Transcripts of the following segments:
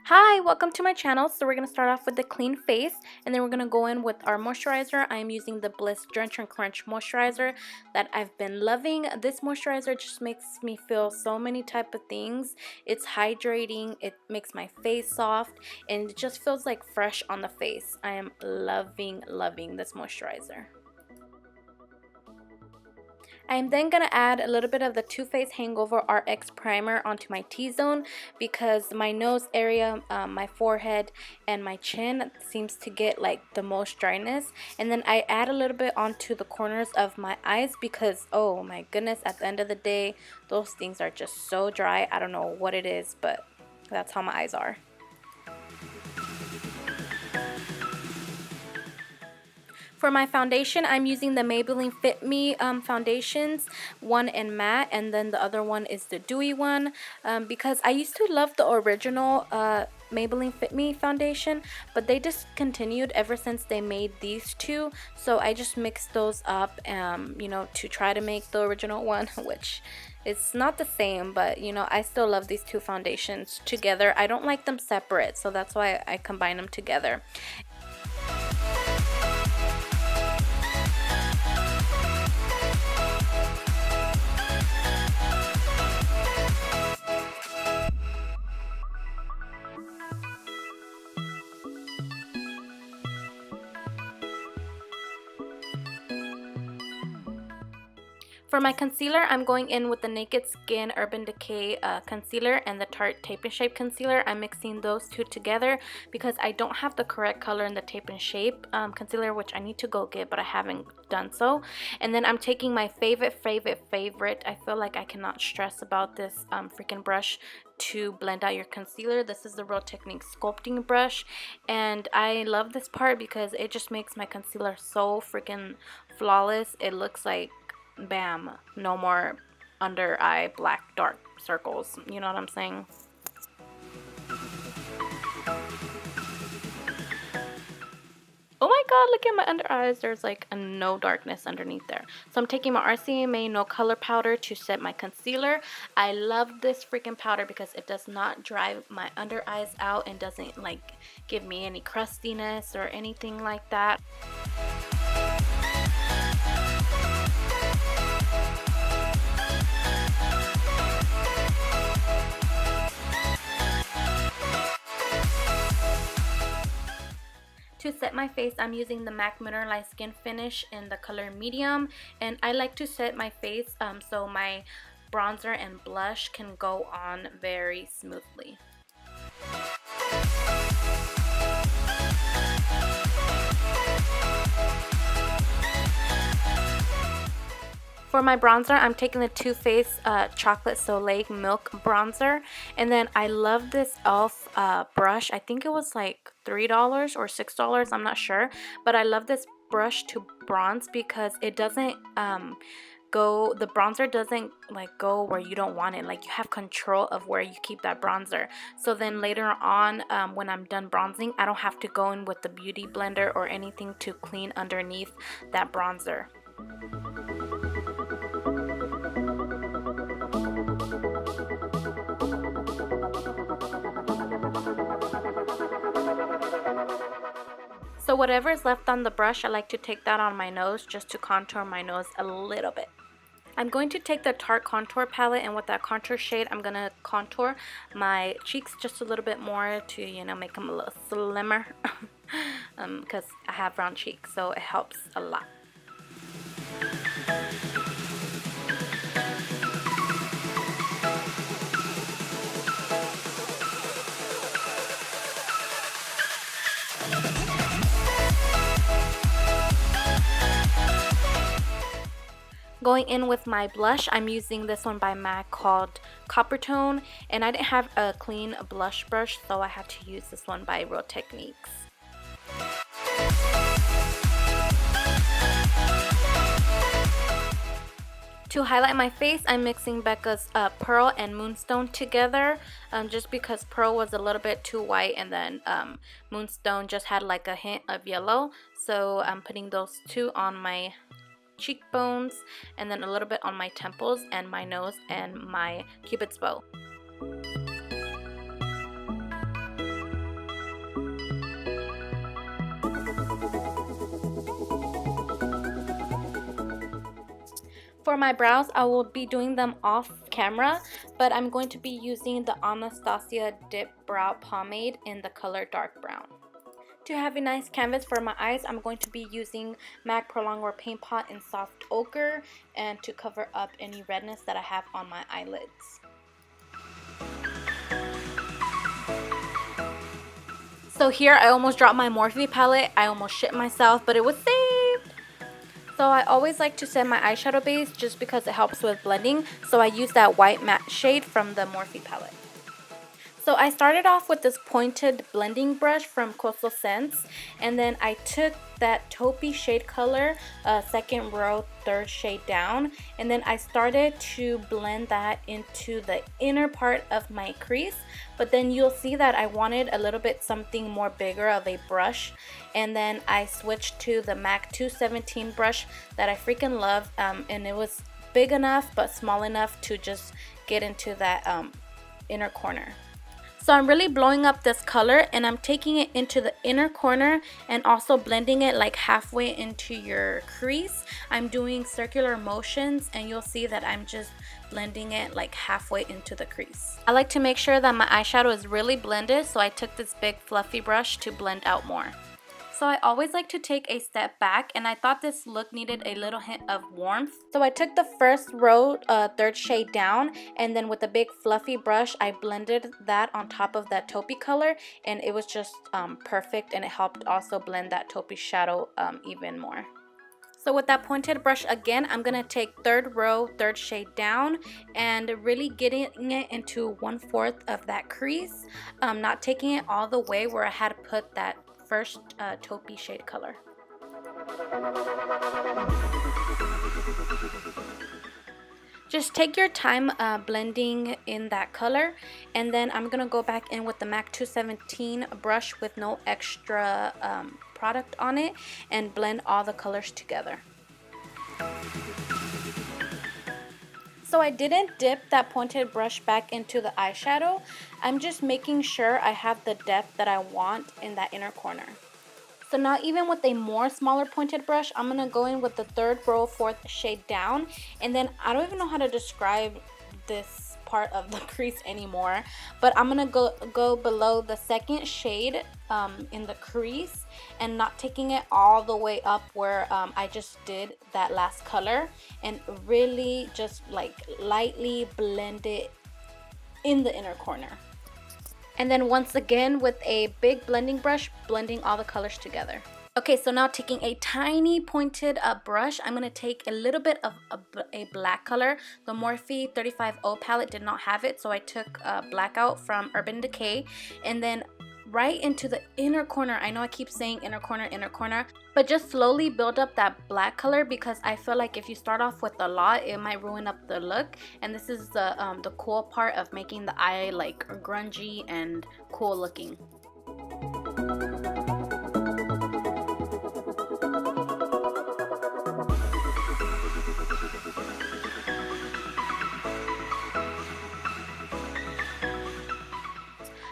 Hi, welcome to my channel. So we're going to start off with the clean face, and then we're going to go in with our moisturizer. I'm using the Bliss Drench and Quench moisturizer that I've been loving. This moisturizer just makes me feel so many type of things. It's hydrating, it makes my face soft, and it just feels like fresh on the face. I am loving this moisturizer. I'm then going to add a little bit of the Faced Hangover RX primer onto my T-zone because my nose area, my forehead, and my chin seems to get like the most dryness. And then I add a little bit onto the corners of my eyes because, oh my goodness, at the end of the day, those things are just so dry. I don't know what it is, but that's how my eyes are. For my foundation, I'm using the Maybelline Fit Me foundations, one in matte and then the other one is the dewy one, because I used to love the original Maybelline Fit Me foundation, but they discontinued ever since they made these two, so I just mixed those up, you know, to try to make the original one, which it's not the same, but you know, I still love these two foundations together. I don't like them separate, so that's why I combine them together. For my concealer, I'm going in with the Naked Skin Urban Decay concealer and the Tarte Tape and Shape concealer. I'm mixing those two together because I don't have the correct color in the Tape and Shape concealer, which I need to go get, but I haven't done so. And then I'm taking my favorite, I feel like I cannot stress about this freaking brush to blend out your concealer. This is the Real Technique sculpting brush, and I love this part because it just makes my concealer so freaking flawless. It looks like bam, no more under eye black dark circles, you know what I'm saying? Oh my god, look at my under eyes. There's like a no darkness underneath there. So I'm taking my RCMA no color powder to set my concealer. I love this freaking powder because it does not dry my under eyes out and doesn't like give me any crustiness or anything like that. To set my face, I'm using the MAC Mineralized Skin Finish in the color medium, and I like to set my face so my bronzer and blush can go on very smoothly. For my bronzer, I'm taking the Too Faced Chocolate Soleil Milk Bronzer. And then I love this e.l.f. Brush. I think it was like $3 or $6. I'm not sure. But I love this brush to bronze because it doesn't the bronzer doesn't like go where you don't want it. Like you have control of where you keep that bronzer. So then later on when I'm done bronzing, I don't have to go in with the beauty blender or anything to clean underneath that bronzer. So whatever is left on the brush, I like to take that on my nose just to contour my nose a little bit. I'm going to take the Tarte contour palette, and with that contour shade, I'm going to contour my cheeks just a little bit more to, you know, make them a little slimmer because I have round cheeks, so it helps a lot. Going in with my blush, I'm using this one by MAC called Copper Tone, and I didn't have a clean blush brush, so I had to use this one by Real Techniques. To highlight my face, I'm mixing Becca's Pearl and Moonstone together, just because Pearl was a little bit too white and then Moonstone just had like a hint of yellow. So I'm putting those two on my cheekbones and then a little bit on my temples and my nose and my cupid's bow. For my brows, I will be doing them off camera, but I'm going to be using the Anastasia Dip Brow Pomade in the color Dark Brown. To have a nice canvas for my eyes, I'm going to be using MAC Pro Longwear Paint Pot in Soft Ochre and to cover up any redness that I have on my eyelids. So here I almost dropped my Morphe palette. I almost shit myself, but it was saved. So I always like to set my eyeshadow base just because it helps with blending. So I use that white matte shade from the Morphe palette. So I started off with this pointed blending brush from Coastal Scents, and then I took that taupey shade color, second row, third shade down, and then I started to blend that into the inner part of my crease. But then you'll see that I wanted a little bit something more bigger of a brush, and then I switched to the MAC 217 brush that I freaking love, and it was big enough but small enough to just get into that inner corner. So I'm really blowing up this color and I'm taking it into the inner corner and also blending it like halfway into your crease. I'm doing circular motions and you'll see that I'm just blending it like halfway into the crease. I like to make sure that my eyeshadow is really blended, so I took this big fluffy brush to blend out more. So I always like to take a step back, and I thought this look needed a little hint of warmth. So I took the first row, third shade down, and then with a big fluffy brush, I blended that on top of that taupey color, and it was just perfect, and it helped also blend that taupey shadow even more. So with that pointed brush again, I'm going to take third row, third shade down, and really getting it into 1/4 of that crease, not taking it all the way where I had put that first taupey shade color. Just take your time blending in that color, and then I'm gonna go back in with the MAC 217 brush with no extra product on it and blend all the colors together. So I didn't dip that pointed brush back into the eyeshadow. I'm just making sure I have the depth that I want in that inner corner. So now even with a more smaller pointed brush, I'm going to go in with the third row, fourth shade down. And then I don't even know how to describe this part of the crease anymore, but I'm going to go below the second shade in the crease and not taking it all the way up where I just did that last color, and really just like lightly blend it in the inner corner. And then once again with a big blending brush, blending all the colors together. Okay, so now taking a tiny pointed brush, I'm going to take a little bit of a black color. The Morphe 35O palette did not have it, so I took Blackout from Urban Decay, and then right into the inner corner. I know I keep saying inner corner, but just slowly build up that black color, because I feel like if you start off with a lot, it might ruin up the look. And this is the cool part of making the eye like grungy and cool looking.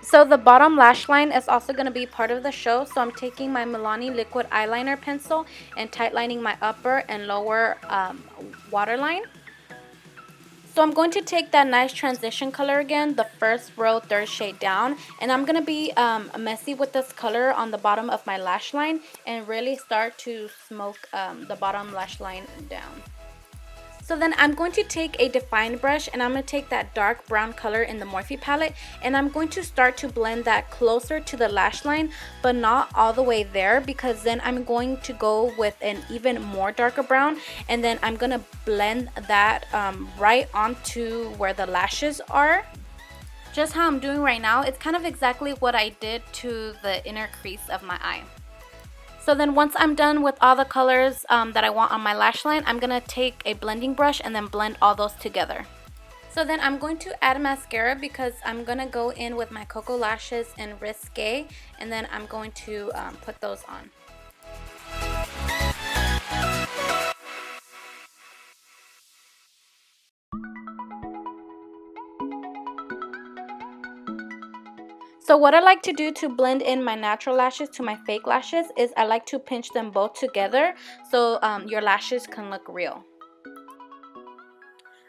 So the bottom lash line is also going to be part of the show. So I'm taking my Milani liquid eyeliner pencil and tightlining my upper and lower waterline. So I'm going to take that nice transition color again, the first row, third shade down, and I'm going to be messy with this color on the bottom of my lash line and really start to smoke the bottom lash line down. So then I'm going to take a defined brush and I'm going to take that dark brown color in the Morphe palette, and I'm going to start to blend that closer to the lash line, but not all the way there, because then I'm going to go with an even more darker brown, and then I'm going to blend that right onto where the lashes are. Just how I'm doing right now, it's kind of exactly what I did to the inner crease of my eye. So then once I'm done with all the colors that I want on my lash line, I'm going to take a blending brush and then blend all those together. So then I'm going to add mascara, because I'm going to go in with my Cocoa Lashes in Risque, and then I'm going to put those on. So what I like to do to blend in my natural lashes to my fake lashes is I like to pinch them both together so your lashes can look real.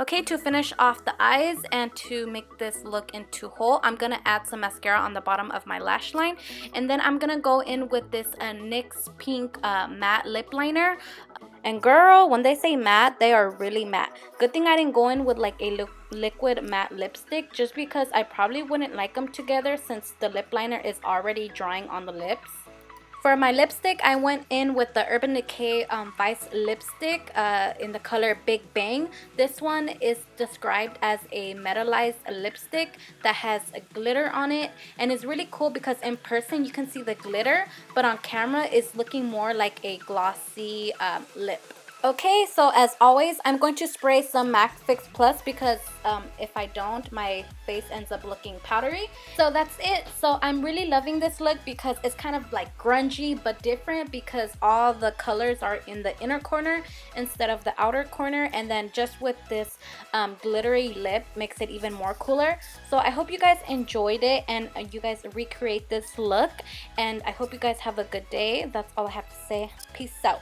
Okay, to finish off the eyes and to make this look into whole, I'm going to add some mascara on the bottom of my lash line. And then I'm going to go in with this NYX Pink matte lip liner. And girl, when they say matte, they are really matte. Good thing I didn't go in with like a liquid matte lipstick, just because I probably wouldn't like them together since the lip liner is already drying on the lips. For my lipstick, I went in with the Urban Decay Vice lipstick in the color Big Bang. This one is described as a metallized lipstick that has a glitter on it. And it's really cool because in person you can see the glitter, but on camera it's looking more like a glossy lip. Okay, so as always, I'm going to spray some MAC Fix Plus because if I don't, my face ends up looking powdery. So that's it. So I'm really loving this look because it's kind of like grungy but different because all the colors are in the inner corner instead of the outer corner. And then just with this glittery lip makes it even more cooler. So I hope you guys enjoyed it and you guys recreate this look. And I hope you guys have a good day. That's all I have to say. Peace out.